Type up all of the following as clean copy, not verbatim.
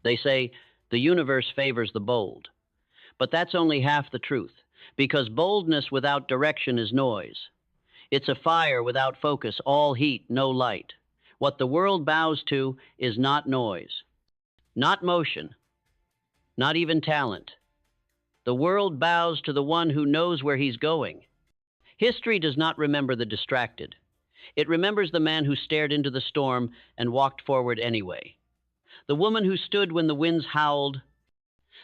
They say the universe favors the bold. But that's only half the truth, because boldness without direction is noise. It's a fire without focus, all heat, no light. What the world bows to is not noise, not motion, not even talent. The world bows to the one who knows where he's going. History does not remember the distracted. It remembers the man who stared into the storm and walked forward anyway. The woman who stood when the winds howled.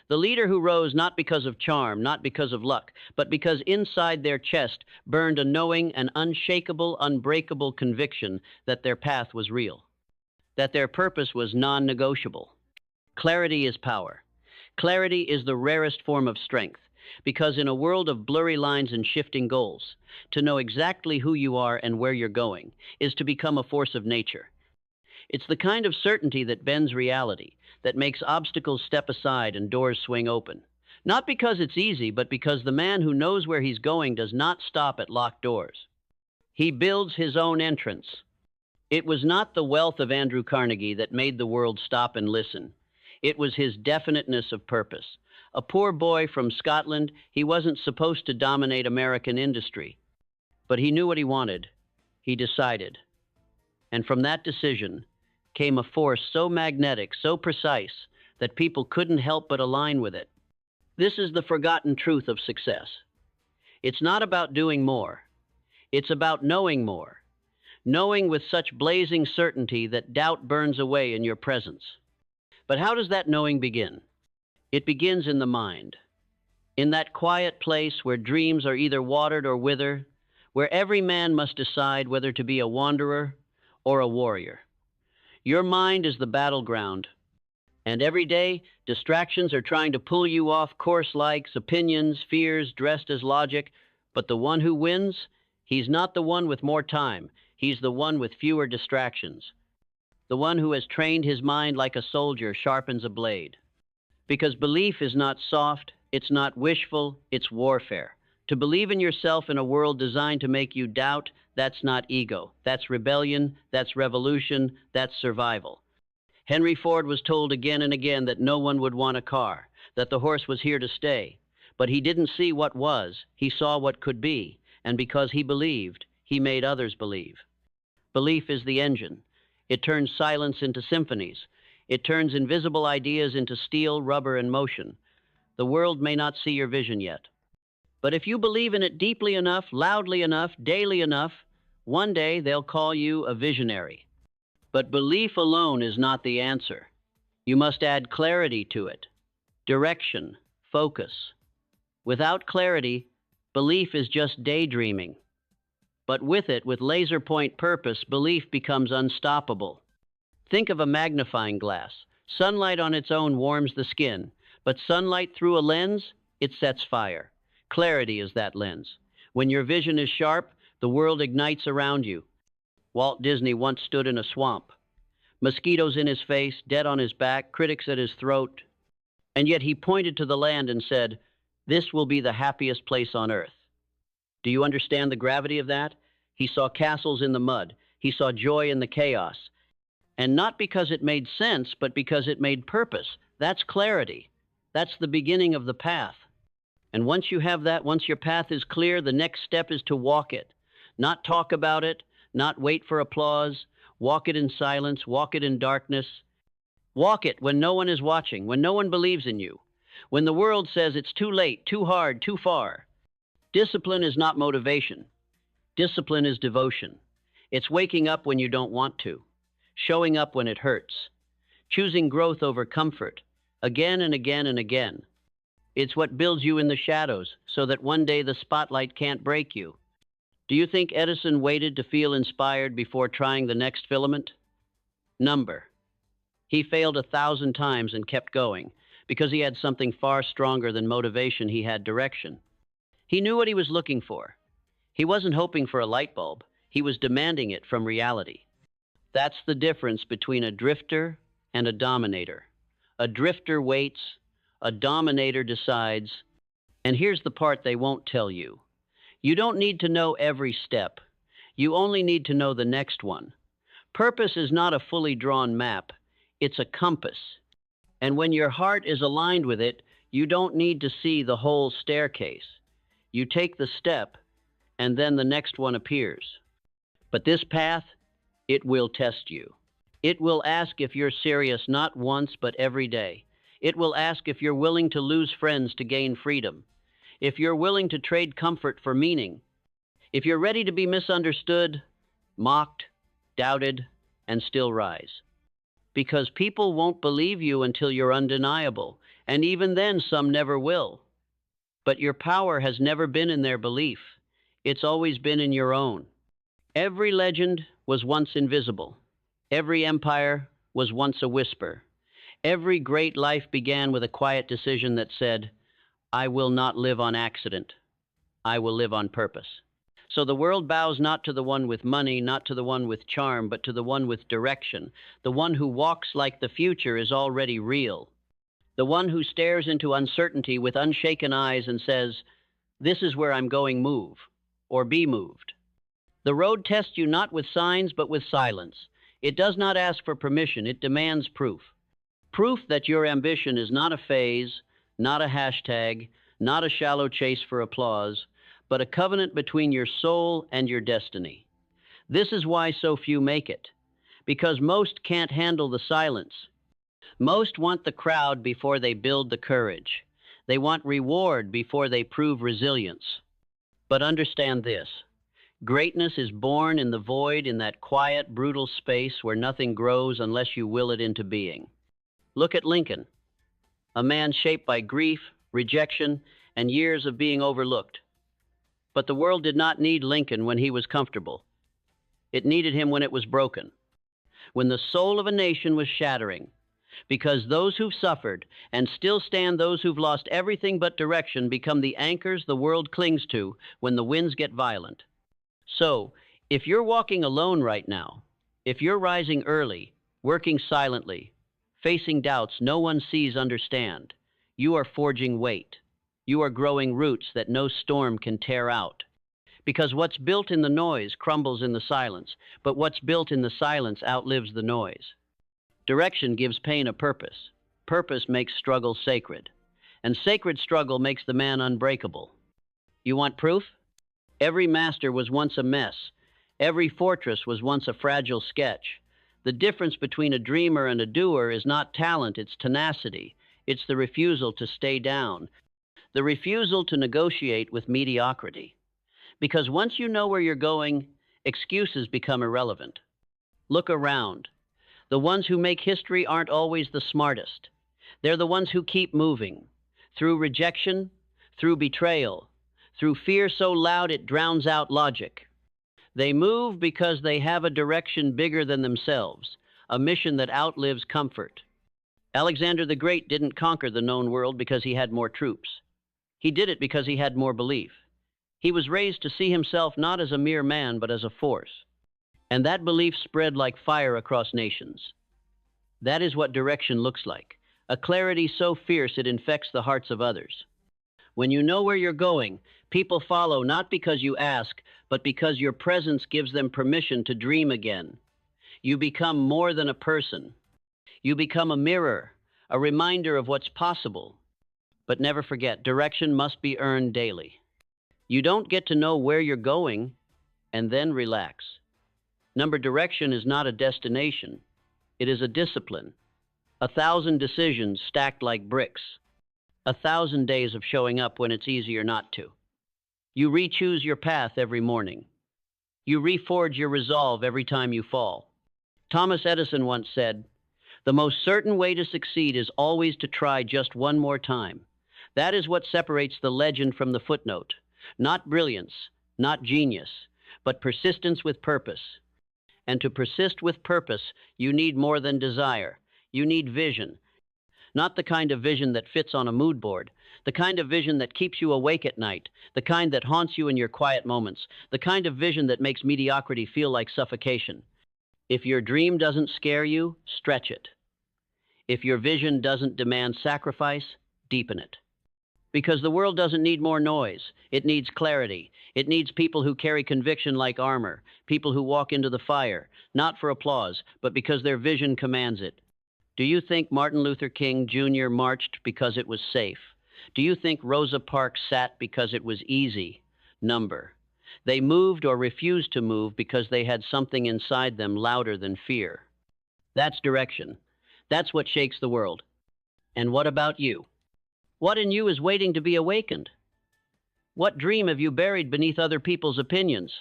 The leader who rose not because of charm, not because of luck, but because inside their chest burned a knowing and unshakable, unbreakable conviction that their path was real, that their purpose was non-negotiable. Clarity is power. Clarity is the rarest form of strength, because in a world of blurry lines and shifting goals, to know exactly who you are and where you're going is to become a force of nature. It's the kind of certainty that bends reality, that makes obstacles step aside and doors swing open. Not because it's easy, but because the man who knows where he's going does not stop at locked doors. He builds his own entrance. It was not the wealth of Andrew Carnegie that made the world stop and listen. It was his definiteness of purpose. A poor boy from Scotland, he wasn't supposed to dominate American industry. But he knew what he wanted. He decided. And from that decision came a force so magnetic, so precise, that people couldn't help but align with it. This is the forgotten truth of success. It's not about doing more. It's about knowing more. Knowing with such blazing certainty that doubt burns away in your presence. But how does that knowing begin? It begins in the mind. In that quiet place where dreams are either watered or wither, where every man must decide whether to be a wanderer or a warrior. Your mind is the battleground, and every day distractions are trying to pull you off course, likes, opinions, fears dressed as logic, but the one who wins, he's not the one with more time, he's the one with fewer distractions. The one who has trained his mind like a soldier sharpens a blade. Because belief is not soft, it's not wishful, it's warfare. To believe in yourself in a world designed to make you doubt, that's not ego. That's rebellion, that's revolution, that's survival. Henry Ford was told again and again that no one would want a car, that the horse was here to stay. But he didn't see what was, he saw what could be, and because he believed, he made others believe. Belief is the engine. It turns silence into symphonies. It turns invisible ideas into steel, rubber, and motion. The world may not see your vision yet. But if you believe in it deeply enough, loudly enough, daily enough, one day they'll call you a visionary. But belief alone is not the answer. You must add clarity to it. Direction, focus. Without clarity, belief is just daydreaming. But with it, with laser point purpose, belief becomes unstoppable. Think of a magnifying glass. Sunlight on its own warms the skin, but sunlight through a lens, it sets fire. Clarity is that lens. When your vision is sharp, the world ignites around you. Walt Disney once stood in a swamp. Mosquitoes in his face, dead on his back, critics at his throat. And yet he pointed to the land and said, "This will be the happiest place on earth." Do you understand the gravity of that? He saw castles in the mud. He saw joy in the chaos. And not because it made sense, but because it made purpose. That's clarity. That's the beginning of the path. And once you have that, once your path is clear, the next step is to walk it. Not talk about it, not wait for applause. Walk it in silence, walk it in darkness. Walk it when no one is watching, when no one believes in you, when the world says it's too late, too hard, too far. Discipline is not motivation. Discipline is devotion. It's waking up when you don't want to, showing up when it hurts, choosing growth over comfort, again and again and again. It's what builds you in the shadows so that one day the spotlight can't break you. Do you think Edison waited to feel inspired before trying the next filament? Number. He failed 1,000 times and kept going because he had something far stronger than motivation. He had direction. He knew what he was looking for. He wasn't hoping for a light bulb. He was demanding it from reality. That's the difference between a drifter and a dominator. A drifter waits, a dominator decides, and here's the part they won't tell you. You don't need to know every step. You only need to know the next one. Purpose is not a fully drawn map. It's a compass. And when your heart is aligned with it, you don't need to see the whole staircase. You take the step, and then the next one appears. But this path, it will test you. It will ask if you're serious not once, but every day. It will ask if you're willing to lose friends to gain freedom, if you're willing to trade comfort for meaning, if you're ready to be misunderstood, mocked, doubted, and still rise. Because people won't believe you until you're undeniable, and even then, some never will. But your power has never been in their belief, it's always been in your own. Every legend was once invisible. Every empire was once a whisper. Every great life began with a quiet decision that said, I will not live on accident. I will live on purpose. So the world bows not to the one with money, not to the one with charm, but to the one with direction. The one who walks like the future is already real. The one who stares into uncertainty with unshaken eyes and says, this is where I'm going, move, or be moved. The road tests you not with signs, but with silence. It does not ask for permission, it demands proof. Proof that your ambition is not a phase, not a hashtag, not a shallow chase for applause, but a covenant between your soul and your destiny. This is why so few make it, because most can't handle the silence. Most want the crowd before they build the courage. They want reward before they prove resilience. But understand this. Greatness is born in the void, in that quiet, brutal space where nothing grows unless you will it into being. Look at Lincoln, a man shaped by grief, rejection, and years of being overlooked. But the world did not need Lincoln when he was comfortable. It needed him when it was broken, when the soul of a nation was shattering, because those who've suffered and still stand, those who've lost everything but direction, become the anchors the world clings to when the winds get violent. So, if you're walking alone right now, if you're rising early, working silently, facing doubts no one sees, understand, you are forging weight. You are growing roots that no storm can tear out. Because what's built in the noise crumbles in the silence, but what's built in the silence outlives the noise. Direction gives pain a purpose. Purpose makes struggle sacred. And sacred struggle makes the man unbreakable. You want proof? Every master was once a mess. Every fortress was once a fragile sketch. The difference between a dreamer and a doer is not talent, it's tenacity. It's the refusal to stay down, the refusal to negotiate with mediocrity. Because once you know where you're going, excuses become irrelevant. Look around. The ones who make history aren't always the smartest. They're the ones who keep moving. Through rejection, through betrayal, through fear so loud it drowns out logic. They move because they have a direction bigger than themselves, a mission that outlives comfort. Alexander the Great didn't conquer the known world because he had more troops. He did it because he had more belief. He was raised to see himself not as a mere man, but as a force. And that belief spread like fire across nations. That is what direction looks like, a clarity so fierce it infects the hearts of others. When you know where you're going, people follow not because you ask, but because your presence gives them permission to dream again. You become more than a person. You become a mirror, a reminder of what's possible. But never forget, direction must be earned daily. You don't get to know where you're going and then relax. Direction is not a destination. It is a discipline. 1,000 decisions stacked like bricks. 1,000 days of showing up when it's easier not to. You re-choose your path every morning. You reforge your resolve every time you fall. Thomas Edison once said, "The most certain way to succeed is always to try just one more time." That is what separates the legend from the footnote. Not brilliance, not genius, but persistence with purpose. And to persist with purpose, you need more than desire. You need vision. Not the kind of vision that fits on a mood board, the kind of vision that keeps you awake at night, the kind that haunts you in your quiet moments, the kind of vision that makes mediocrity feel like suffocation. If your dream doesn't scare you, stretch it. If your vision doesn't demand sacrifice, deepen it. Because the world doesn't need more noise. It needs clarity. It needs people who carry conviction like armor, people who walk into the fire, not for applause, but because their vision commands it. Do you think Martin Luther King Jr. marched because it was safe? Do you think Rosa Parks sat because it was easy? Number. They moved or refused to move because they had something inside them louder than fear. That's direction. That's what shakes the world. And what about you? What in you is waiting to be awakened? What dream have you buried beneath other people's opinions?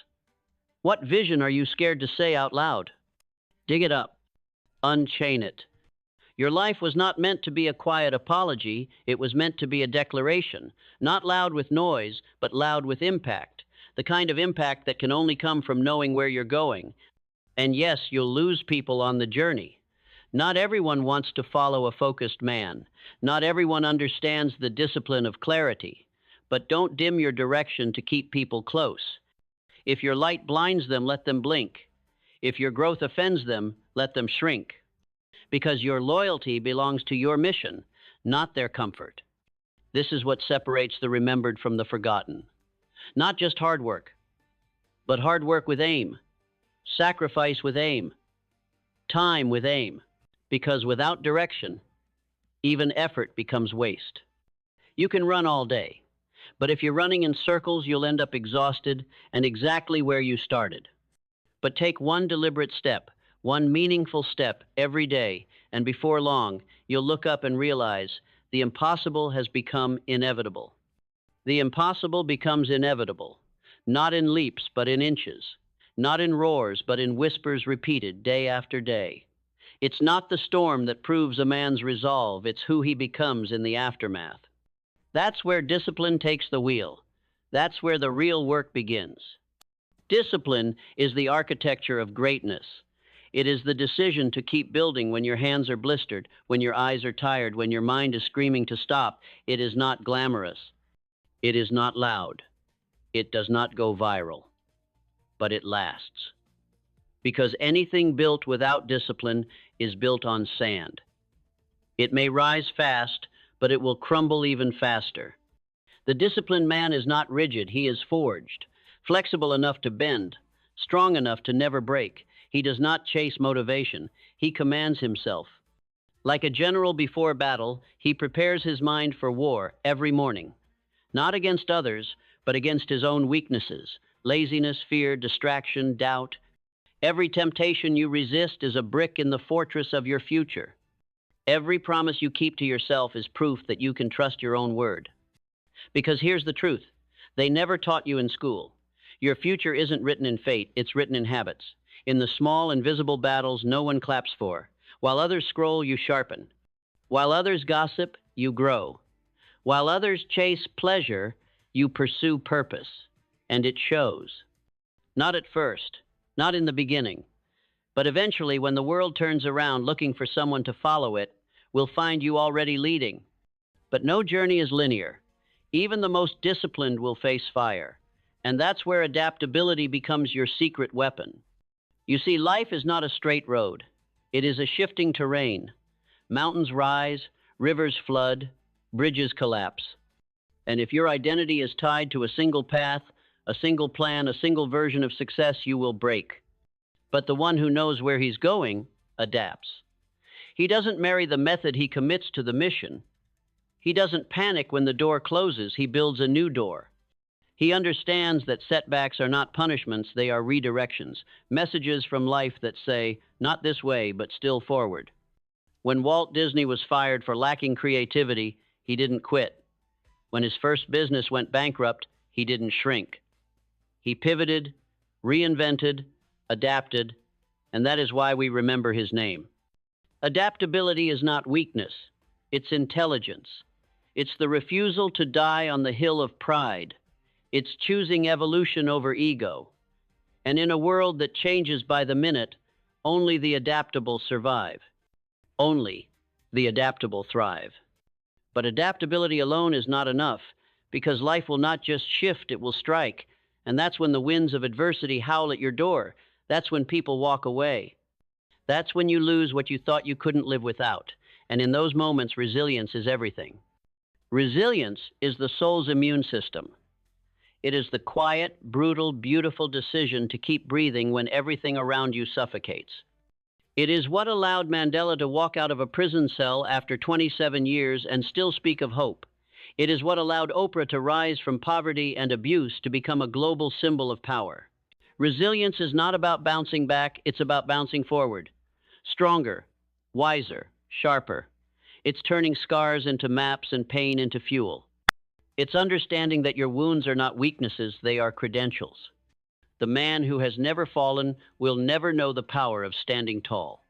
What vision are you scared to say out loud? Dig it up. Unchain it. Your life was not meant to be a quiet apology. It was meant to be a declaration, not loud with noise, but loud with impact, the kind of impact that can only come from knowing where you're going. And yes, you'll lose people on the journey. Not everyone wants to follow a focused man. Not everyone understands the discipline of clarity. But don't dim your direction to keep people close. If your light blinds them, let them blink. If your growth offends them, let them shrink. Because your loyalty belongs to your mission, not their comfort. This is what separates the remembered from the forgotten. Not just hard work, but hard work with aim, sacrifice with aim, time with aim. Because without direction, even effort becomes waste. You can run all day, but if you're running in circles, you'll end up exhausted and exactly where you started. But take one deliberate step, one meaningful step every day, and before long, you'll look up and realize the impossible has become inevitable. The impossible becomes inevitable, not in leaps, but in inches, not in roars, but in whispers repeated day after day. It's not the storm that proves a man's resolve, it's who he becomes in the aftermath. That's where discipline takes the wheel. That's where the real work begins. Discipline is the architecture of greatness. It is the decision to keep building when your hands are blistered, when your eyes are tired, when your mind is screaming to stop. It is not glamorous. It is not loud. It does not go viral. But it lasts. Because anything built without discipline is built on sand. It may rise fast, but it will crumble even faster. The disciplined man is not rigid, he is forged, flexible enough to bend, strong enough to never break. He does not chase motivation, he commands himself. Like a general before battle, he prepares his mind for war every morning. Not against others, but against his own weaknesses, laziness, fear, distraction, doubt. Every temptation you resist is a brick in the fortress of your future. Every promise you keep to yourself is proof that you can trust your own word. Because here's the truth. They never taught you in school. Your future isn't written in fate, it's written in habits. In the small, invisible battles no one claps for. While others scroll, you sharpen. While others gossip, you grow. While others chase pleasure, you pursue purpose. And it shows. Not at first, not in the beginning. But eventually, when the world turns around looking for someone to follow it, we'll find you already leading. But no journey is linear. Even the most disciplined will face fire. And that's where adaptability becomes your secret weapon. You see, life is not a straight road. It is a shifting terrain. Mountains rise, rivers flood, bridges collapse. And if your identity is tied to a single path, a single plan, a single version of success, you will break. But the one who knows where he's going adapts. He doesn't marry the method, he commits to the mission. He doesn't panic when the door closes, he builds a new door. He understands that setbacks are not punishments, they are redirections, messages from life that say, not this way, but still forward. When Walt Disney was fired for lacking creativity, he didn't quit. When his first business went bankrupt, he didn't shrink. He pivoted, reinvented, adapted, and that is why we remember his name. Adaptability is not weakness, it's intelligence. It's the refusal to die on the hill of pride. It's choosing evolution over ego. And in a world that changes by the minute, only the adaptable survive. Only the adaptable thrive. But adaptability alone is not enough, because life will not just shift, it will strike. And that's when the winds of adversity howl at your door. That's when people walk away. That's when you lose what you thought you couldn't live without. And in those moments, resilience is everything. Resilience is the soul's immune system. It is the quiet, brutal, beautiful decision to keep breathing when everything around you suffocates. It is what allowed Mandela to walk out of a prison cell after 27 years and still speak of hope. It is what allowed Oprah to rise from poverty and abuse to become a global symbol of power. Resilience is not about bouncing back, it's about bouncing forward. Stronger, wiser, sharper. It's turning scars into maps and pain into fuel. It's understanding that your wounds are not weaknesses, they are credentials. The man who has never fallen will never know the power of standing tall.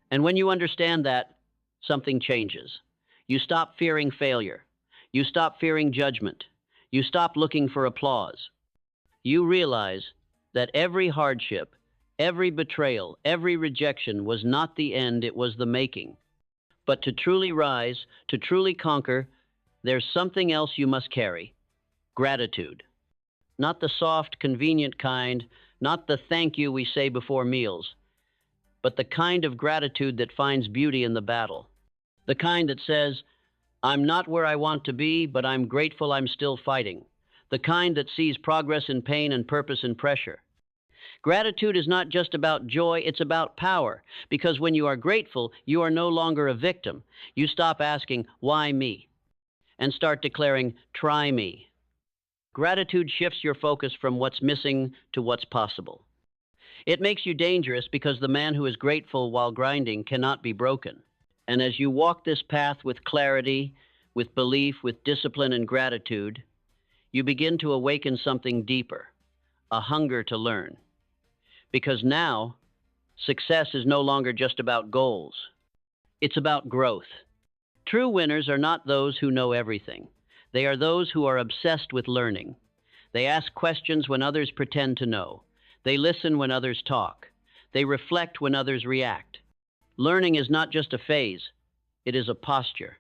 And when you understand that, something changes. You stop fearing failure. You stop fearing judgment. You stop looking for applause. You realize that every hardship, every betrayal, every rejection was not the end, it was the making. But to truly rise, to truly conquer, there's something else you must carry: gratitude. Not the soft, convenient kind, not the thank you we say before meals, but the kind of gratitude that finds beauty in the battle. The kind that says, I'm not where I want to be, but I'm grateful I'm still fighting. The kind that sees progress in pain and purpose in pressure. Gratitude is not just about joy, it's about power. Because when you are grateful, you are no longer a victim. You stop asking, why me? And start declaring, try me. Gratitude shifts your focus from what's missing to what's possible. It makes you dangerous because the man who is grateful while grinding cannot be broken. And as you walk this path with clarity, with belief, with discipline and gratitude, you begin to awaken something deeper, a hunger to learn. Because now, success is no longer just about goals. It's about growth. True winners are not those who know everything. They are those who are obsessed with learning. They ask questions when others pretend to know. They listen when others talk. They reflect when others react. Learning is not just a phase, it is a posture,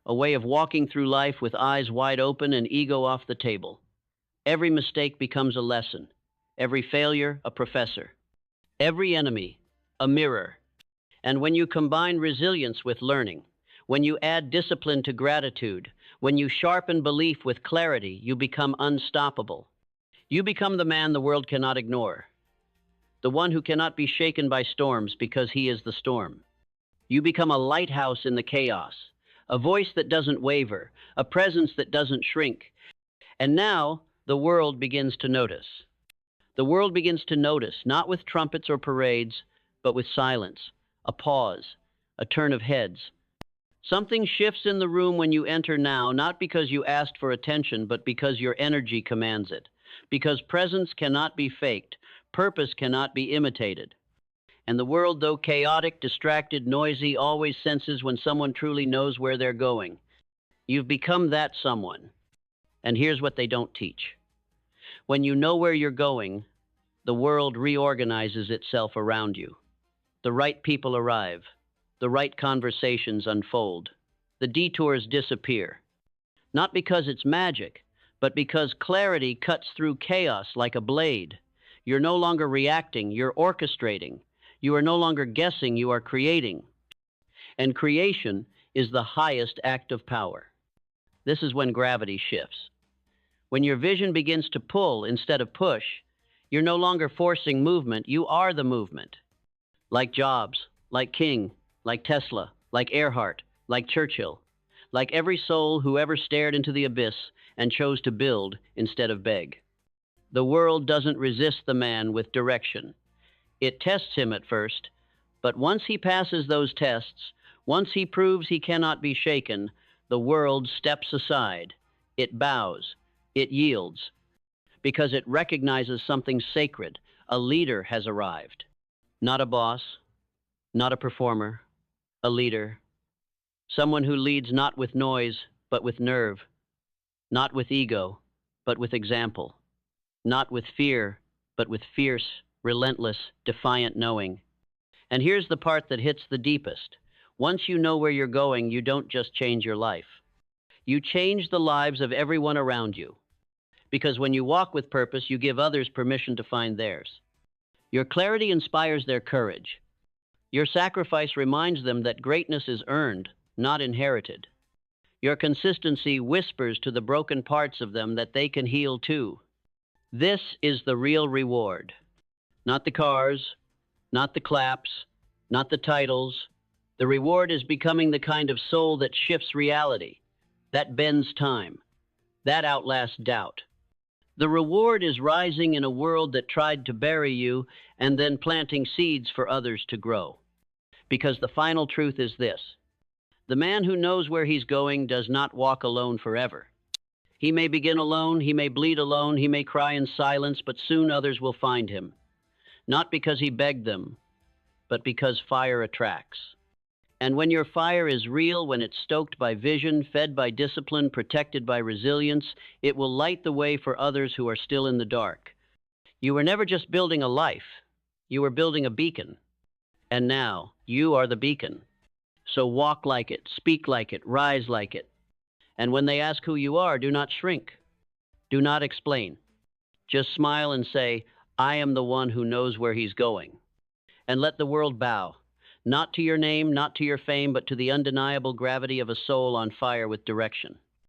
a way of walking through life with eyes wide open and ego off the table. Every mistake becomes a lesson, every failure a professor, every enemy a mirror. And when you combine resilience with learning, when you add discipline to gratitude, when you sharpen belief with clarity, you become unstoppable. You become the man the world cannot ignore, the one who cannot be shaken by storms because he is the storm. You become a lighthouse in the chaos, a voice that doesn't waver, a presence that doesn't shrink. And now the world begins to notice. The world begins to notice, not with trumpets or parades, but with silence, a pause, a turn of heads. Something shifts in the room when you enter now, not because you asked for attention, but because your energy commands it. Because presence cannot be faked, purpose cannot be imitated. And the world, though chaotic, distracted, noisy, always senses when someone truly knows where they're going. You've become that someone. And here's what they don't teach. When you know where you're going, the world reorganizes itself around you. The right people arrive. The right conversations unfold. The detours disappear. Not because it's magic, but because clarity cuts through chaos like a blade. You're no longer reacting, you're orchestrating. You are no longer guessing, you are creating. And creation is the highest act of power. This is when gravity shifts. When your vision begins to pull instead of push, you're no longer forcing movement, you are the movement. Like Jobs, like King, like Tesla, like Earhart, like Churchill, like every soul who ever stared into the abyss and chose to build instead of beg. The world doesn't resist the man with direction. It tests him at first, but once he passes those tests, once he proves he cannot be shaken, the world steps aside. It bows. It yields. Because it recognizes something sacred. A leader has arrived. Not a boss, not a performer, a leader. Someone who leads not with noise, but with nerve. Not with ego, but with example. Not with fear, but with fierce, relentless, defiant knowing. And here's the part that hits the deepest. Once you know where you're going, you don't just change your life. You change the lives of everyone around you. Because when you walk with purpose, you give others permission to find theirs. Your clarity inspires their courage. Your sacrifice reminds them that greatness is earned, not inherited. Your consistency whispers to the broken parts of them that they can heal too. This is the real reward. Not the cars, not the claps, not the titles. The reward is becoming the kind of soul that shifts reality, that bends time, that outlasts doubt. The reward is rising in a world that tried to bury you and then planting seeds for others to grow. Because the final truth is this: the man who knows where he's going does not walk alone forever. He may begin alone, he may bleed alone, he may cry in silence, but soon others will find him. Not because he begged them, but because fire attracts. And when your fire is real, when it's stoked by vision, fed by discipline, protected by resilience, it will light the way for others who are still in the dark. You were never just building a life, you were building a beacon. And now, you are the beacon. So walk like it, speak like it, rise like it. And when they ask who you are, do not shrink. Do not explain. Just smile and say, I am the one who knows where he's going. And let the world bow, not to your name, not to your fame, but to the undeniable gravity of a soul on fire with direction.